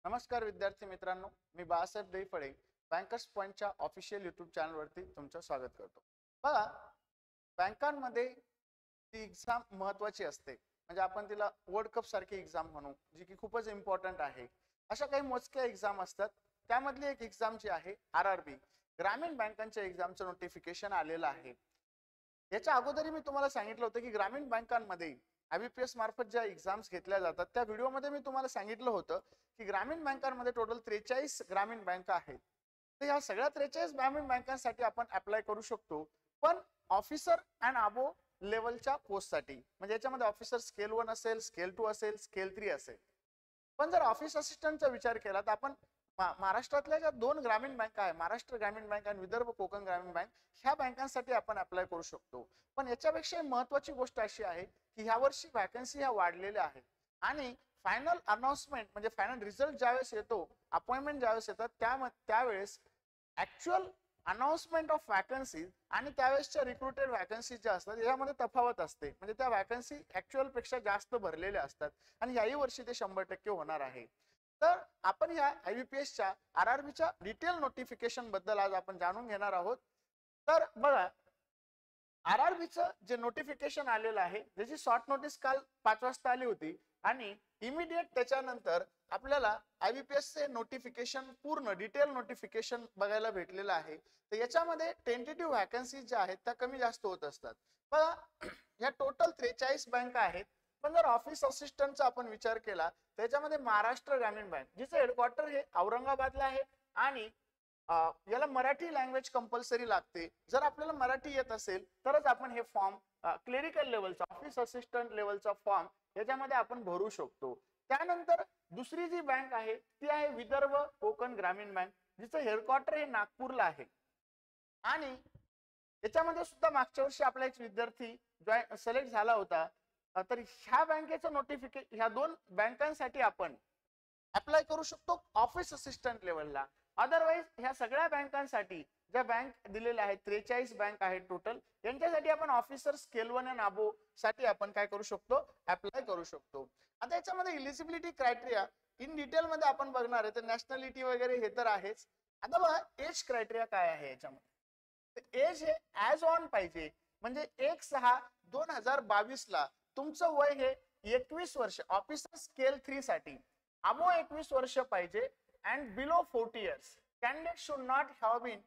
नमस्कार विद्यार्थी मित्रांनो, मी बाळासाहेब दैफळे बँकर्स पॉइंटच्या ऑफिशियल यूट्यूब चॅनलवरती तुमचं स्वागत करतो. बघा, बँकांमध्ये ती एक्झाम महत्त्वाची असते. म्हणजे आपण तिला वर्ल्ड कप सारखी एक्झाम म्हणू, जी की खूपच इम्पॉर्टंट आहे. अशा काही मोजक्या एक्झाम असतात. त्यामधली एक एक्झाम जी आहे RRB, ग्रामीण बँकांच्या एक्झामचं नोटिफिकेशन आलेलं आहे. याच्या अगोदरही मी तुम्हाला सांगितलं होतं की ग्रामीण बँकांमध्ये IBPS मार्फत ज्या एक्झाम्स घेतल्या जातात त्या व्हिडिओमध्ये मी तुम्हाला सांगितलं होतं की ग्रामीण बँकांमध्ये टोटल 43 ग्रामीण बँका आहेत. तर या सगळ्या 43 ग्रामीण बँकांसाठी आपण अप्लाय करू शकतो, पण ऑफिसर अँड अबो लेवलच्या पोस्टसाठी. म्हणजे याच्यामध्ये ऑफिसर स्केल 1 असेल, स्केल 2 असेल, स्केल 3 असेल. पण जर ऑफिस असिस्टंटचा विचार केला तर आपण महाराष्ट्रातल्या ज्या दोन ग्रामीण बँका आहे, महाराष्ट्र ग्रामीण बँक आणि विदर्भ कोकण ग्रामीण बँक, ह्या बँकांसाठी आपण अप्लाय करू शकतो. पण याच्यापेक्षा महत्वाची गोष्ट अशी आहे की ह्या वर्षी वॅकन्सी ह्या वाढलेल्या आहेत आणि फायनल अनाउन्समेंट म्हणजे फायनल रिझल्ट ज्यावेळेस येतो, अपॉइंटमेंट ज्यावेळेस येतात त्यावेळेस ऍक्च्युअल अनाउन्समेंट ऑफ वॅकन्सी आणि त्यावेळेसच्या रिक्रुटेड वॅकन्सी ज्या असतात यामध्ये तफावत असते. म्हणजे त्या वॅकन्सी ऍक्च्युअल पेक्षा जास्त भरलेल्या असतात आणि याही वर्षी ते 100% होणार आहे. तर आपण या IBPSच्या RRBच्या डिटेल नोटिफिकेशन बद्दल आज आपण जाणून घेणार आहोत. तर बघा, RRBचं जे नोटिफिकेशन आलेलं आहे, ज्याची शॉर्ट नोटीस काल 5 वाजता आली होती आणि इमिडिएट त्याच्यानंतर आपल्याला IBPSचे नोटिफिकेशन पूर्ण डिटेल नोटिफिकेशन बघायला भेटलेलं आहे. तर याच्यामध्ये टेंटेटिव्ह व्हॅकन्सी ज्या आहेत त्या कमी जास्त होत असतात. बघा, या टोटल 43 बँका आहेत. पण जर ऑफिस असिस्टंटचा आपण विचार केला तर याच्यामध्ये महाराष्ट्र ग्रामीण बँक, जिचं हेडक्वार्टर हे औरंगाबादला आहे आणि याला मराठी लँग्वेज कंपल्सरी लागते. जर आपल्याला मराठी येत असेल तरच आपण हे फॉर्म क्लेरिकल लेवलचा ऑफिस असिस्टंट लेवलचा फॉर्म याच्यामध्ये आपण भरू शकतो. त्यानंतर दुसरी जी बँक आहे ती आहे विदर्भ कोकण ग्रामीण बँक, जिचं हेडक्वार्टर हे नागपूरला आहे. आणि याच्यामध्ये सुद्धा मागच्या वर्षी आपला एक विद्यार्थी सिलेक्ट झाला होता. तर ह्या बँकेचं नोटिफिकेशन, ह्या दोन बँकांसाठी आपण अप्लाय करू शकतो ऑफिस असिस्टंट लेवलला. अदरवाईज ह्या सगळ्या बँकांसाठी ज्या बँक दिलेल्या आहेत, 43 बँक आहेत टोटल, यांच्यासाठी आपण ऑफिसर स्केल 1 अँड अबो साठी आपण काय करू शकतो, अप्लाय करू शकतो. आता याच्यामध्ये इलिजिबिलिटी क्रायटेरिया इन डिटेल मध्ये आपण बघणार आहे. तर नॅशनॅलिटी वगैरे हे तर आहेच. आता बघा, एज क्रायटेरिया काय आहे याच्यामध्ये. एज हे ऍज ऑन पाहिजे. म्हणजे 1/6/2022 ला तुमचं वय हे 21 वर्ष ऑफिसर स्केल 3 साठी अबो 21 वर्ष पाहिजे and below 40 years. Candidate should not have been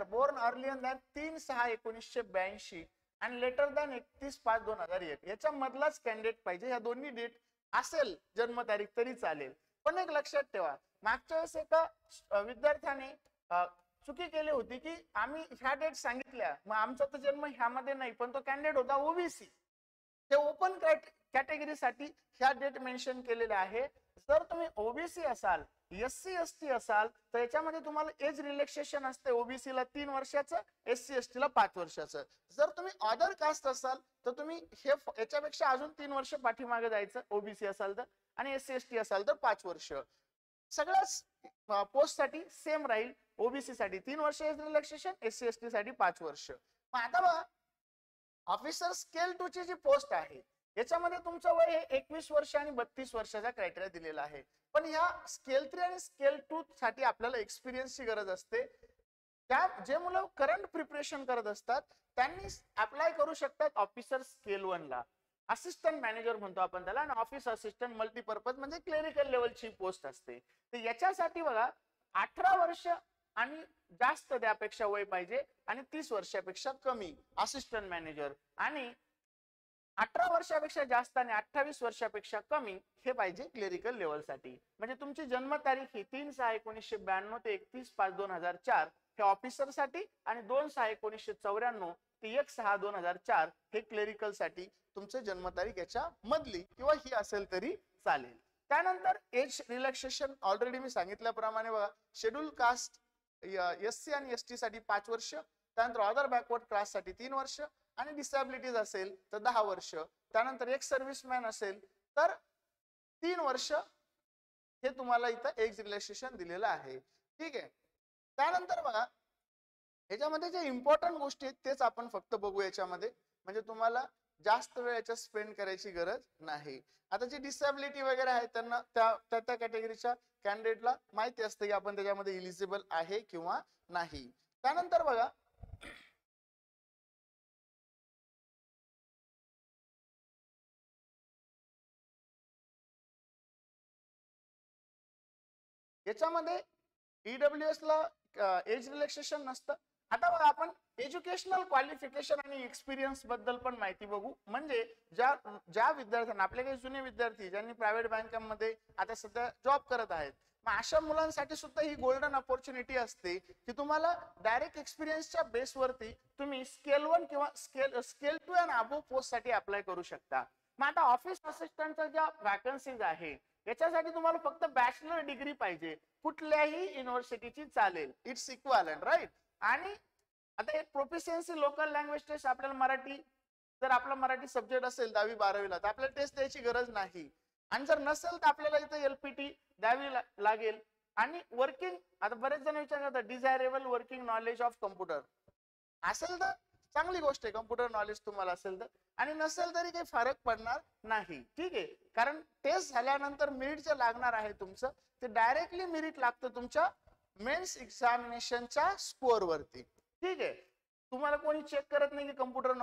born earlier than 3/6/1982 and later than 31/5/2001. याच्या मधलाच कॅन्डिडेट पाहिजे. ह्या दोन्ही डेट असेल जन्मतारीख तरी चालेल. पण एक लक्षात ठेवा, मागच्या वेळेस एका विद्यार्थ्याने चुकी केली होती की आम्ही ह्या डेट सांगितल्या, मग आमचा तर जन्म ह्यामध्ये नाही, पण तो कॅन्डिडेट होता ओबीसी. ते ओपन कॅटेगरीसाठी ह्या डेट मेन्शन केलेले आहे. जर तुम्ही ओबीसी असाल, SC ST असाल तर याच्यामध्ये तुम्हाला एज रिलॅक्सेशन असते. ओबीसीला 3 वर्षाचं, SC ST ला 5 वर्षाचं. जर तुम्ही अदर कास्ट असाल तर तुम्ही हे याच्यापेक्षा अजून 3 वर्ष पाठीमागे जायचं ओबीसी असाल तर, आणि SC ST असाल तर 5 वर्ष. सगळ्याच पोस्टसाठी सेम राहील. ओबीसी साठी 3 वर्ष एज रिलॅक्सेशन, SC ST साठी 5 वर्ष. मग आता बघा, ऑफिसर स्केल 2 ची जी पोस्ट आहे याच्यामध्ये तुमचं वय हे 21 वर्ष आणि 32 वर्षाचा क्रायटेरिया दिलेला आहे. पण ह्या स्केल 3 आणि स्केल 2 साठी आपल्याला एक्सपिरियन्सची गरज असते. त्या जे मुलं करंट प्रिपरेशन करत असतात त्यांनी अप्लाय करू शकतात ऑफिसर स्केल 1 ला. असिस्टंट मॅनेजर म्हणतो आपण त्याला, आणि ऑफिस असिस्टंट मल्टीपर्पज म्हणजे क्लेरिकल लेवलची पोस्ट असते. तर याच्यासाठी बघा, 18 वर्ष आणि जास्त त्यापेक्षा वय पाहिजे आणि 30 वर्षापेक्षा कमी असिस्टंट मॅनेजर, आणि 18 वर्षापेक्षा जास्त आणि 28 वर्षापेक्षा कमी हे पाहिजे क्लेरिकल लेवलसाठी. म्हणजे तुमची जन्मतारीख ही 3/6/1992 ते 31/5/2004 हे ऑफिसर साठी आणि 2/6/1994 ते 1/6/2004 हे क्लेरिकल साठी तुमची जन्मतारीख याच्या मधली किंवा ही असेल तरी चालेल. त्यानंतर एज रिलॅक्सेशन ऑलरेडी मी सांगितल्याप्रमाणे बघा, शेड्यूल कास्ट SC आणि ST साठी 5 वर्ष, त्यानंतर अदर बॅकवर्ड क्लास साठी 3 वर्ष, आणि डिसॅबिलिटीज असेल तर 10 वर्ष, त्यानंतर एक सर्व्हिसमॅन असेल तर 3 वर्ष हे तुम्हाला इथं एज रिलॅक्सेशन दिलेलं आहे. ठीक आहे. त्यानंतर बघा, याच्यामध्ये जे इम्पॉर्टंट गोष्टी आहेत तेच आपण फक्त बघू याच्यामध्ये. म्हणजे तुम्हाला जास्त वेळ याच्यात स्पेंड करायची गरज नाही. आता जी डिसेबिलिटी वगैरे आहे त्यांना त्या कॅटेगरीच्या कॅन्डिडेटला माहिती असतं की आपण त्याच्यामध्ये इलिजिबल आहे किंवा नाही. त्यानंतर बघा याच्यामध्ये ईडब्ल्यूएस ला एज रिलॅक्सेशन नसतं. आता बघा आपण एज्युकेशनल क्वालिफिकेशन आणि एक्सपिरियन्स बद्दल पण माहिती बघू. म्हणजे ज्या ज्या विद्यार्थ्यांना, आपले काही जुने विद्यार्थी ज्यांनी प्रायव्हेट बँकांमध्ये आता सध्या जॉब करत आहेत, मग अशा मुलांसाठी सुद्धा ही गोल्डन अपॉर्च्युनिटी असते की तुम्हाला डायरेक्ट एक्सपिरियन्सच्या बेसवरती तुम्ही स्केल 1 किंवा स्केल 2 अँड अबोव्ह पोस्ट साठी अप्लाय करू शकता. मग आता ऑफिस असिस्टंटच्या ज्या वॅकन्सीज आहे याच्यासाठी तुम्हाला फक्त बॅचलर डिग्री पाहिजे, कुठल्याही युनिव्हर्सिटीची चालेल, इट्स इक्वालंट राईट. आणि आता एक प्रोफिशियन्सी लोकल लँग्वेज टेस्ट, आपल्याला मराठी, जर आपला मराठी सब्जेक्ट असेल 10वी-12वीला तर आपल्याला टेस्ट द्यायची गरज नाही. आणि जर नसेल तर आपल्याला इथे एलपीटी द्यावी लागेल. आणि वर्किंग, आता बरेच जण विचारतात desirable working knowledge of computer असेल तर चांगली गोष्ट आहे, कम्प्युटर नॉलेज तुम्हाला असेल तर. आणि नसेल तरी काही फरक पडणार नाही, ठीक आहे. कारण टेस्ट झाल्यानंतर मेरिट जे लागणार आहे तुमचं, ते डायरेक्टली मेरिट लागतं तुमच्या मेन्स एक्झामिनेशनच्या स्कोअर वरती, ठीक आहे. तुम्हाला कोणी चेक करत नाही की कम्प्युटर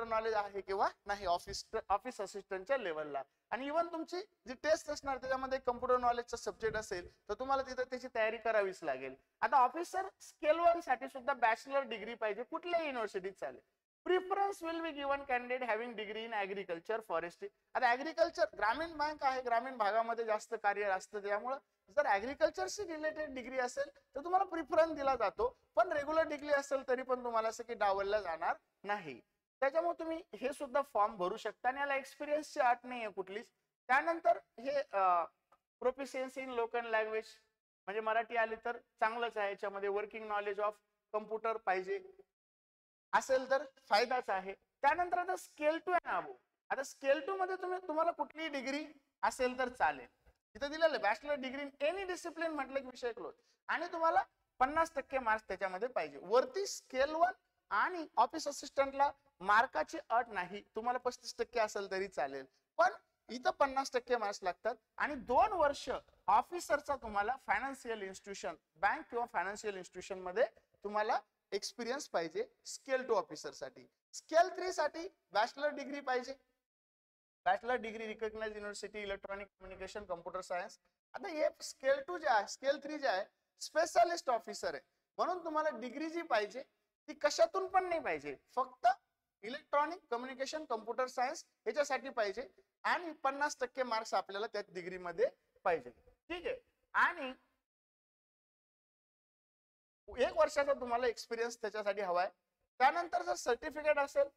नॉलेज आहे किंवा नाही ऑफिस असिस्टंटच्या लेवलला. आणि इव्हन तुमची जी टेस्ट असणार त्याच्यामध्ये कम्प्युटर नॉलेजचा सब्जेक्ट असेल तर तुम्हाला तिथे त्याची तयारी करावीच लागेल. आता ऑफिसर स्केल 1 साठी सुद्धा बॅचलर डिग्री पाहिजे, कुठल्याही युनिव्हर्सिटीत चालेल. Preference will be given candidate having degree in agriculture forestry. आता ऍग्रिकल्चर, ग्रामीण बँक आहे, ग्रामीण भागामध्ये जास्त कार्य असतं, त्यामुळे जर ऍग्रिकल्चरशी रिलेटेड डिग्री असेल तर तुम्हाला प्रिफरन्स दिला जातो. पण रेग्युलर डिग्री असेल तरी पण तुम्हाला असं की डावलला जाणार नाही. त्याच्यामुळे तुम्ही हे सुद्धा फॉर्म भरू शकता आणि याला एक्सपिरियन्सची अट नाही आहे कुठलीच. त्यानंतर हे प्रोफिशियन्सी इन लोकल लँग्वेज, म्हणजे मराठी आली तर चांगलंच आहे. याच्यामध्ये वर्किंग नॉलेज ऑफ कम्प्युटर पाहिजे असेल तर फायदाच आहे. त्यानंतर आता स्केल 2 अँड अबोव्ह. आता स्केल 2 मध्ये तुम्हाला कुठलीही डिग्री असेल तर चालेल. तिथे दिलेलं bachelor degree in any discipline म्हटलं की विषय क्लोज. आणि तुम्हाला 50% मार्क्स त्याच्यामध्ये पाहिजे. वरती स्केल 1 आणि ऑफिस असिस्टंटला मार्काची अट नाही, तुम्हाला 35% असेल तरी चालेल. पण इथं 50% मार्क्स लागतात. आणि 2 वर्ष ऑफिसरचा तुम्हाला फायनान्शियल इन्स्टिट्यूशन, बँक किंवा फायनान्शियल इन्स्टिट्यूशन मध्ये तुम्हाला एक्सपिरियन्स पाहिजे स्केल 2 ऑफिसर साठी. स्केल 3 साठी बॅचलर डिग्री पाहिजे, bachelor degree recognize university, electronic communication, computer science. आता हे स्केल 2 जे आहे, स्केल 3 जे आहे स्पेशलिस्ट ऑफिसर आहे, म्हणून तुम्हाला डिग्री जी पाहिजे ती कशातून पण नाही पाहिजे, फक्त इलेक्ट्रॉनिक कम्युनिकेशन, कम्प्युटर सायन्स याच्यासाठी पाहिजे. आणि 50% मार्क्स आपल्याला त्या डिग्री मध्ये पाहिजे, ठीक आहे. आणि 1 वर्षाचा तुम्हाला एक्सपिरियन्स त्याच्यासाठी हवाय. त्यानंतर जर सर्टिफिकेट असेल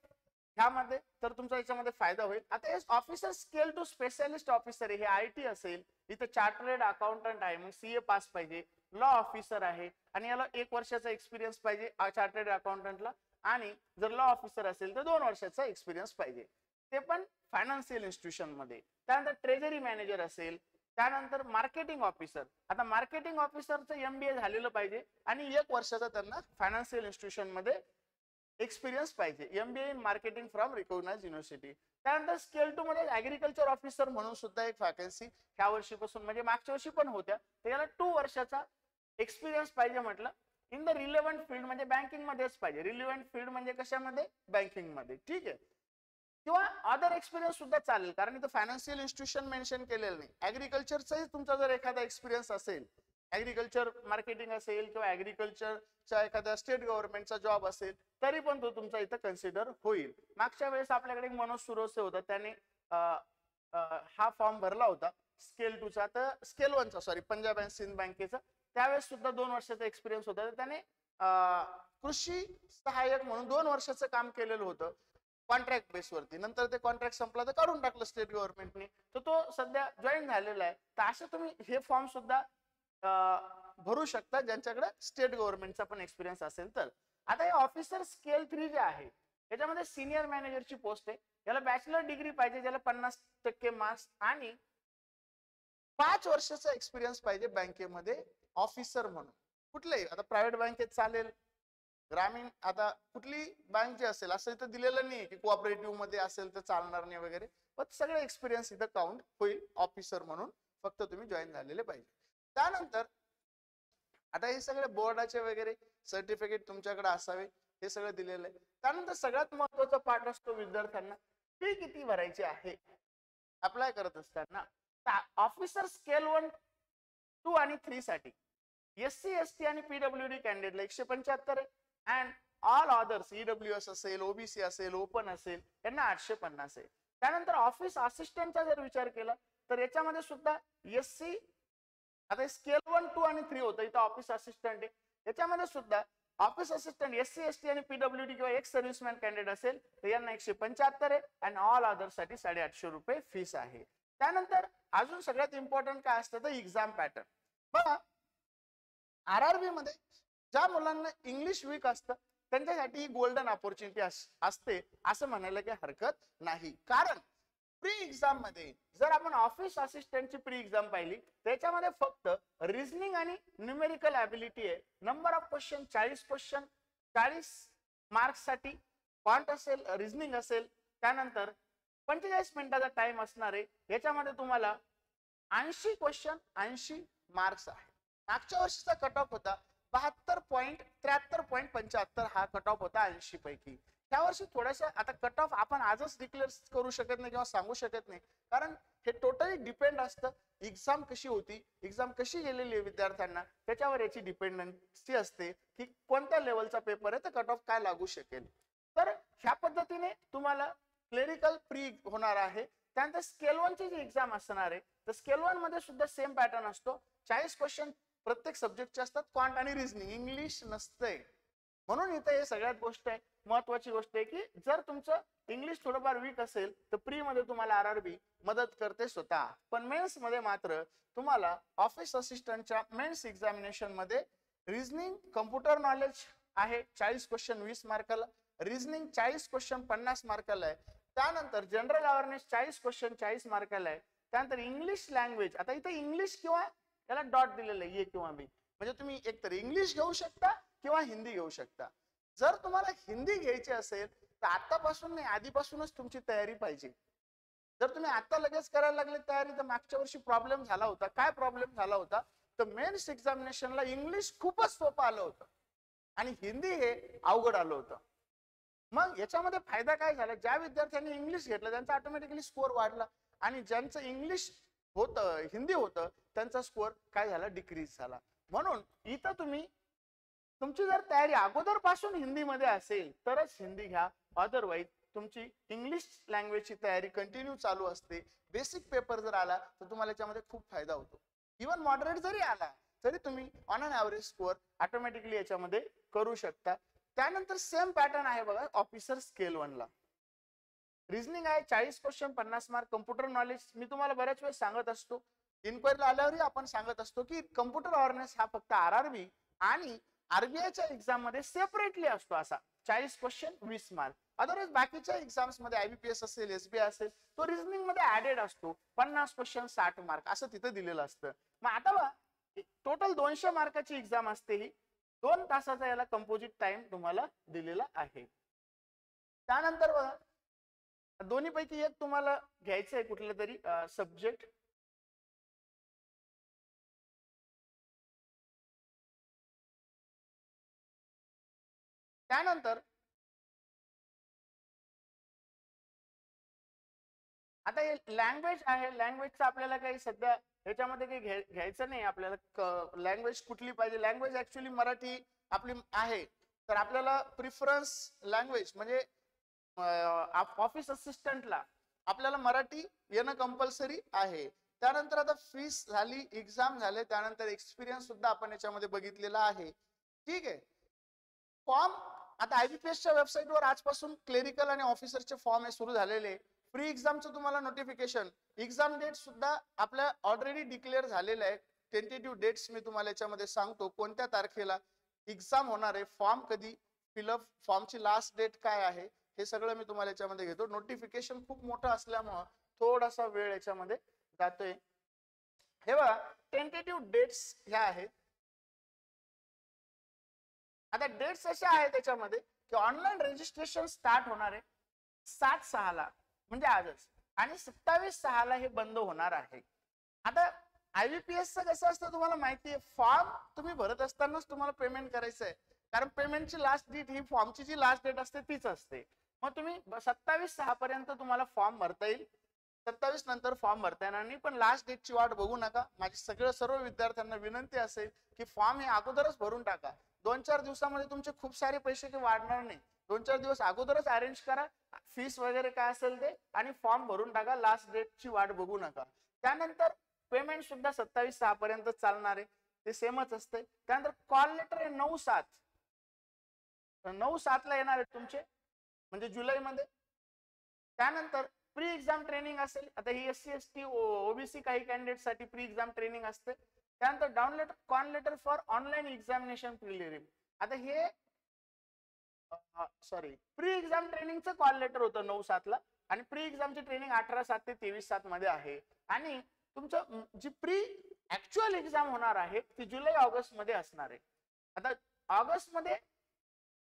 ह्यामध्ये तर तुमचा याच्यामध्ये फायदा होईल. आता ऑफिसर स्केल 2 स्पेशलिस्ट ऑफिसर आहे, हे आयटी असेल, इथं चार्टर्ड अकाउंटंट आहे, मग सीए पास पाहिजे, लॉ ऑफिसर आहे आणि याला 1 वर्षाचा एक्सपिरियन्स पाहिजे चार्टर्ड अकाउंटंटला. आणि जर लॉ ऑफिसर असेल तर 2 वर्षाचा एक्सपिरियन्स पाहिजे, ते पण फायनान्शियल इन्स्टिट्यूशन मध्ये. त्यानंतर ट्रेजरी मॅनेजर असेल, त्यानंतर मार्केटिंग ऑफिसर. आता मार्केटिंग ऑफिसरचं एमबीए झालेलं पाहिजे आणि 1 वर्षाचा त्यांना फायनान्शियल इन्स्टिट्यूशन मध्ये एक्सपिरियन्स पाहिजे, MBA in marketing from recognized university. त्यानंतर स्केल 2 मध्ये ऍग्रिकल्चर ऑफिसर म्हणून सुद्धा एक वॅकन्सी ह्या वर्षीपासून, म्हणजे मागच्या वर्षी पण होत्या, तर याला 2 वर्षाचा एक्सपिरियन्स पाहिजे म्हटलं. इन द रिलेव्हंट फील्ड, म्हणजे बँकिंग मध्येच पाहिजे. रिलेव्हंट फील्ड म्हणजे कशामध्ये, बँकिंग मध्ये, ठीक आहे. किंवा अदर एक्सपिरियन्स सुद्धा चालेल, कारण इथं फायनान्शियल इन्स्टिट्यूशन मेन्शन केलेलं नाही. ऍग्रिकल्चरचाही तुमचा जर एखादा एक्सपिरियन्स असेल, ऍग्रिकल्चर मार्केटिंग असेल किंवा ऍग्रिकल्चरच्या एखाद्या स्टेट गव्हर्नमेंटचा जॉब असेल तरी पण तो तुमचा इथं कन्सिडर होईल. मागच्या वेळेस आपल्याकडे मनोज सुरोसे होता, त्याने हा फॉर्म भरला होता स्केल 2 चा, तर स्केल 1 चा, सॉरी, पंजाब अँड सिंध बँकेचा. त्यावेळेस सुद्धा 2 वर्षाचा एक्सपिरियन्स होता. तर त्याने कृषी सहाय्यक म्हणून 2 वर्षाचं काम केलेलं होतं कॉन्ट्रॅक्ट बेसवरती. नंतर ते कॉन्ट्रॅक्ट संपला तर काढून टाकलं स्टेट गव्हर्नमेंटने, तर तो सध्या जॉईन झालेला आहे. तर असे तुम्ही हे फॉर्म सुद्धा भरू शकता ज्यांच्याकडे स्टेट गव्हर्नमेंटचा पण एक्सपिरियन्स असेल तर. आता हे ऑफिसर स्केल 3 जे आहे याच्यामध्ये सिनियर मॅनेजरची पोस्ट आहे. याला बॅचलर डिग्री पाहिजे, ज्याला 50% मार्क्स आणि 5 वर्षाचा एक्सपिरियन्स पाहिजे बँकेमध्ये ऑफिसर म्हणून. कुठलेही, आता प्रायव्हेट बँकेत चालेल, ग्रामीण आता कुठली बँक जी असेल असं इथं दिलेलं नाही की कोऑपरेटिव्ह मध्ये असेल तर चालणार नाही वगैरे, पण सगळे एक्सपिरियन्स इथं काउंट होईल ऑफिसर म्हणून, फक्त तुम्ही जॉईन झालेले पाहिजे. त्यानंतर आता हे सगळे बोर्डाचे वगैरे सर्टिफिकेट तुमच्याकडे असावे, हे सगळं दिलेलं आहे. त्यानंतर सगळ्यात महत्वाचा पार्ट असतो विद्यार्थ्यांना फी किती भरायची आहे अप्लाय करत असताना. ऑफिसर स्केल 1, 2 आणि 3 साठी SC ST आणि PWD कॅन्डिडेटला 175 आहे, अँड ऑल अदर्स EWS असेल, OBC असेल, ओपन असेल, यांना 850 आहे. त्यानंतर ऑफिस असिस्टंटचा जर विचार केला तर याच्यामध्ये सुद्धा SC, आता स्केल 1, 2 आणि 3 होतं, इथं ऑफिस असिस्टंट आहे. याच्यामध्ये सुद्धा ऑफिस असिस्टंट SC ST आणि PWD किंवा एक सर्व्हिसमॅन कॅन्डिडेट असेल तर यांना 175 आहे, आणि ऑल अदर साठी 850 रुपये फीस आहे. त्यानंतर अजून सगळ्यात इम्पॉर्टंट काय असतं तर एक्झाम पॅटर्न. बघा RRB मध्ये ज्या मुलांना इंग्लिश वीक असतं त्यांच्यासाठी ही गोल्डन अपॉर्च्युनिटी असते असं म्हणायला काही हरकत नाही. कारण प्री एक्झाम मध्ये जर आपण ऑफिस असिस्टंटची प्री एक्झाम पाहिली त्याच्यामध्ये फक्त रिझनिंग आणि न्यूमेरिकल ॲबिलिटी आहे. Number of question 40 question, 40 marks साठी क्वांट असेल, रिझनिंग असेल. त्यानंतर 45 मिनिटाचा टाइम असणार आहे. याच्यामध्ये तुम्हाला 80 क्वेश्चन 80 मार्क्स आहे. मागच्या वर्षीचा कट ऑफ होता 72.73.75 हा कट ऑफ होता 80 पैकी. त्या वर्षी थोडासा आता कट ऑफ आपण आजच डिक्लेअर करू शकत नाही किंवा सांगू शकत नाही, कारण हे टोटली डिपेंड असतं एक्झाम कशी होती, एक्झाम कशी गेलेली आहे विद्यार्थ्यांना, त्याच्यावर याची डिपेंडन्सी असते की कोणत्या लेवलचा पेपर आहे तर कट ऑफ काय लागू शकेल. तर ह्या पद्धतीने तुम्हाला क्लेरिकल प्री होणार आहे. त्यानंतर स्केल 1 ची जी एक्झाम असणार आहे तर स्केल 1 मध्ये सुद्धा सेम पॅटर्न असतो. 40 क्वेश्चन प्रत्येक सब्जेक्टचे असतात, क्वांट आणि रिझनिंग, इंग्लिश नसते. म्हणून इथे हे सगळ्यात गोष्ट आहे, महत्वाची गोष्ट आहे की जर तुमचं इंग्लिश थोडंफार वीक असेल तर प्री मध्ये तुम्हाला RRB मदत करते स्वतः. पण मेन्स मध्ये मात्र तुम्हाला ऑफिस असिस्टंटच्या मेन्स एक्झामिनेशन मध्ये रिझनिंग, कम्प्युटर नॉलेज आहे 40 क्वेश्चन 20 मार्काला, रिझनिंग 40 क्वेश्चन 50 मार्काला आहे. त्यानंतर जनरल अवेअरनेस 40 क्वेश्चन 40 मार्काला आहे. त्यानंतर इंग्लिश लँग्वेज, आता इथे इंग्लिश किंवा त्याला डॉट दिलेलं आहे A किंवा B, म्हणजे तुम्ही एकतर इंग्लिश घेऊ शकता किंवा हिंदी घेऊ शकता. जर तुम्हाला हिंदी घ्यायची असेल तर आतापासून नाही, आधीपासूनच तुमची तयारी पाहिजे. जर तुम्ही आता लगेच करायला लागले तयारी तर मागच्या वर्षी प्रॉब्लेम झाला होता. काय प्रॉब्लेम झाला होता तर मेन्स एक्झामिनेशनला इंग्लिश खूपच सोपं आलं होतं आणि हिंदी हे अवघड आलं होतं. मग याच्यामध्ये फायदा काय झाला, ज्या विद्यार्थ्यांनी इंग्लिश घेतलं त्यांचा ऑटोमॅटिकली स्कोअर वाढला, आणि ज्यांचं इंग्लिश होतं, हिंदी होतं, त्यांचा स्कोअर काय झाला, डिक्रीज झाला. म्हणून इथं तुम्ही तुमची जर तयारी अगोदर पासून हिंदीमध्ये असेल तरच हिंदी घ्या, अदरवाईज तुमची इंग्लिश लँग्वेजची तयारी कंटिन्यू चालू असते. बेसिक पेपर जर आला तर तुम्हाला याच्यामध्ये खूप फायदा होतो. इव्हन मॉडरेट जरी आला तरी तुम्ही on an average score automatically याच्यामध्ये करू शकता. त्यानंतर सेम पॅटर्न आहे बघा ऑफिसर स्केल 1 ला. रिझनिंग आहे 40 क्वेश्चन 50 मार्क. कम्प्युटर नॉलेज मी तुम्हाला बऱ्याच वेळेस सांगत असतो, इन्क्वायरीला आल्यावरही आपण सांगत असतो की कम्प्युटर अवेअरनेस हा फक्त RRB आणि RBIच्या एक्झाम मध्ये सेपरेटली असतो, असा 40 क्वेश्चन 20 मार्क. अदरवाईज बाकीच्या एक्झाम्स मध्ये IBPS असेल, SBI असेल, तो रिझनिंग मध्ये ऍडेड असतो 50 क्वेश्चन 60 मार्क असं तिथे दिलेलं असतं. मग आता बघा टोटल 200 मार्काची एक्झाम असते ही, 2 तासाचा याला कंपोजिट टाइम तुम्हाला दिलेला आहे. त्यानंतर बघा दोन्ही पैकी एक तुम्हाला घ्यायचं आहे कुठलं तरी सब्जेक्ट. त्यानंतर आता हे लँग्वेज आहे, लँग्वेजचं आपल्याला काही सध्या याच्यामध्ये काही घ्यायचं नाही आपल्याला. लँग्वेज कुठली पाहिजे, लँग्वेज ऍक्च्युली मराठी आपली आहे, तर आपल्याला प्रिफरन्स लँग्वेज म्हणजे ऑफिस असिस्टंटला आपल्याला मराठी येणं कंपल्सरी आहे. त्यानंतर आता फीस झाली, एक्झाम झाले, त्यानंतर एक्सपिरियन्स सुद्धा आपण याच्यामध्ये बघितलेला आहे. ठीक आहे. फॉर्म आता IBPSच्या वेबसाईटवर आजपासून क्लेरिकल आणि ऑफिसरचे फॉर्म हे सुरू झालेले. प्री एक्झामचं तुम्हाला नोटिफिकेशन, एक्झाम डेट सुद्धा आपल्या ऑलरेडी डिक्लेअर झालेलं आहे. टेंटेटिव्ह डेट्स मी तुम्हाला याच्यामध्ये सांगतो, कोणत्या तारखेला एक्झाम होणार आहे, फॉर्म कधी फिलअप, फॉर्मची लास्ट डेट काय आहे, हे सगळं मी तुम्हाला याच्यामध्ये घेतो. नोटिफिकेशन खूप मोठं असल्यामुळं थोडासा वेळ याच्यामध्ये जातोय. हे बघा टेंटेटिव्ह डेट्स ह्या आहेत. आता डेट्स अशा आहे त्याच्यामध्ये की ऑनलाईन रजिस्ट्रेशन स्टार्ट होणार आहे 7/6 म्हणजे आजच, आणि 27/6 हे बंद होणार आहे. आता IBPS चं कसं असतं तुम्हाला माहिती आहे, फॉर्म तुम्ही भरत असतानाच तुम्हाला पेमेंट करायचं आहे, कारण पेमेंटची लास्ट डेट ही फॉर्मची जी लास्ट डेट असते तीच असते. मग तुम्ही 27/6 पर्यंत तुम्हाला फॉर्म भरता येईल. 27 नंतर फॉर्म भरता येणार नाही, पण लास्ट डेटची वाट बघू नका. माझी सर्व विद्यार्थ्यांना विनंती असेल की फॉर्म हे अगोदरच भरून टाका. 2-4 दिवसामध्ये तुमचे खूप सारे पैसे काही वाढणार नाही. 2-4 दिवस अगोदरच अरेंज करा, फीस वगैरे काय असेल ते, आणि फॉर्म भरून टाका. लास्ट डेटची वाट बघू नका. त्यानंतर पेमेंट सुद्धा 27/6 पर्यंत चालणार आहे, ते सेमच असते. त्यानंतर कॉल लेटर आहे 9/7 ला येणार आहे तुमचे, म्हणजे जुलैमध्ये. त्यानंतर प्री एक्झाम ट्रेनिंग असेल. आता ही SC ST OBC काही कॅन्डिडेट साठी प्री एक्झाम ट्रेनिंग असते. त्यानंतर download call letter for online examination preliminary. आता हे प्री एक्झाम ट्रेनिंगचं कॉल लेटर होतं 9/7 ला, आणि प्री एक्झामची ट्रेनिंग 18/7 ते 23/7 मध्ये आहे. आणि तुमचं जी प्री ऍक्च्युअल एक्झाम होणार आहे ती जुलै ऑगस्ट मध्ये असणार आहे. आता ऑगस्ट मध्ये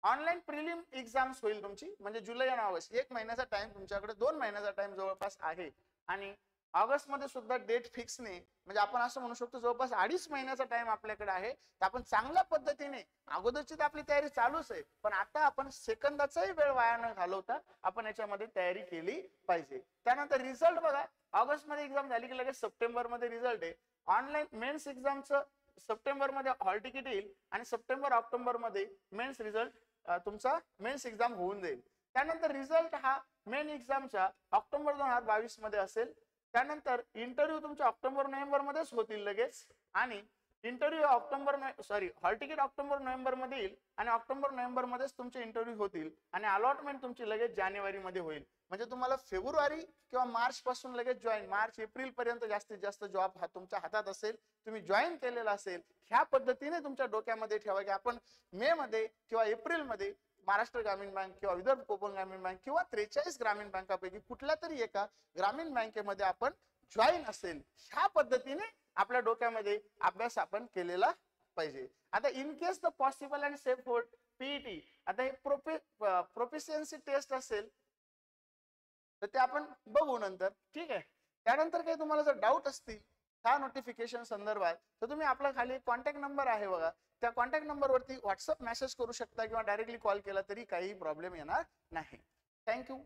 ऑनलाईन प्रिलिम एक्झाम्स होईल तुमची, म्हणजे जुलै आणि ऑगस्ट 1 महिन्याचा टाइम तुमच्याकडे, 2 महिन्याचा टाइम जवळपास आहे. आणि ऑगस्ट मध्ये सुद्धा डेट फिक्स नाही, म्हणजे आपण असं म्हणू शकतो जवळपास 2.5 महिन्याचा टाइम आपल्याकडे आहे. तर आपण चांगल्या पद्धतीने, अगोदरची तर आपली तयारी चालूच आहे, पण आता आपण सेकंदाचाही वेळ वाया न घालवता आपण याच्यामध्ये तयारी केली पाहिजे. त्यानंतर रिझल्ट बघा, ऑगस्ट मध्ये एक्झाम झाली की लगेच सप्टेंबर मध्ये रिझल्ट आहे. ऑनलाईन मेन्स एक्झामचं सप्टेंबर मध्ये हॉल तिकीट येईल, आणि सप्टेंबर-ऑक्टोबर मध्ये मेन्स रिझल्ट तुमचा मेन्स एक्झाम होऊन जाईल. त्यानंतर रिझल्ट हा मेन एक्झामचा ऑक्टोबर 2022 मध्ये असेल. त्यानंतर इंटरव्ह्यू तुमच्या ऑक्टोबर-नोव्हेंबर मध्येच होतील लगेच, आणि इंटरव्ह्यू हॉल तिकीट ऑक्टोबर-नोव्हेंबर मध्ये येईल, आणि ऑक्टोबर-नोव्हेंबर मध्येच तुमचे इंटरव्ह्यू होतील, आणि अलॉटमेंट तुमची लगेच जानेवारी मध्ये होईल. म्हणजे तुम्हाला फेब्रुवारी किंवा मार्च पासून लगेच जॉईन, मार्च-एप्रिल पर्यंत जास्तीत जास्त जॉब हा तुमच्या हातात असेल, तुम्ही जॉईन केलेला असेल. ह्या पद्धतीने तुमच्या डोक्यामध्ये ठेवा की आपण मे मध्ये किंवा एप्रिल मध्ये महाराष्ट्र ग्रामीण बँक किंवा विदर्भ कोकण ग्रामीण बँक किंवा 43 ग्रामीण बँकापैकी कुठल्या तरी एका ग्रामीण बँकेमध्ये आपण जॉईन असेल. ह्या पद्धतीने आपल्या डोक्यामध्ये अभ्यास आपण केलेला पाहिजे. आता in case the possible and safe hold PET, आता हे प्रोफिशियन्सी टेस्ट असेल तर ते आपण बघू नंतर, ठीक आहे. त्यानंतर काही तुम्हाला जर डाऊट असतील ह्या नोटिफिकेशन संदर्भात, तर तुम्ही आपला खाली कॉन्टॅक्ट नंबर आहे बघा, त्या कॉन्टॅक्ट नंबरवरती व्हॉट्सअप मेसेज करू शकता, किंवा डायरेक्टली कॉल केला तरी काही प्रॉब्लेम येणार नाही. थँक्यू.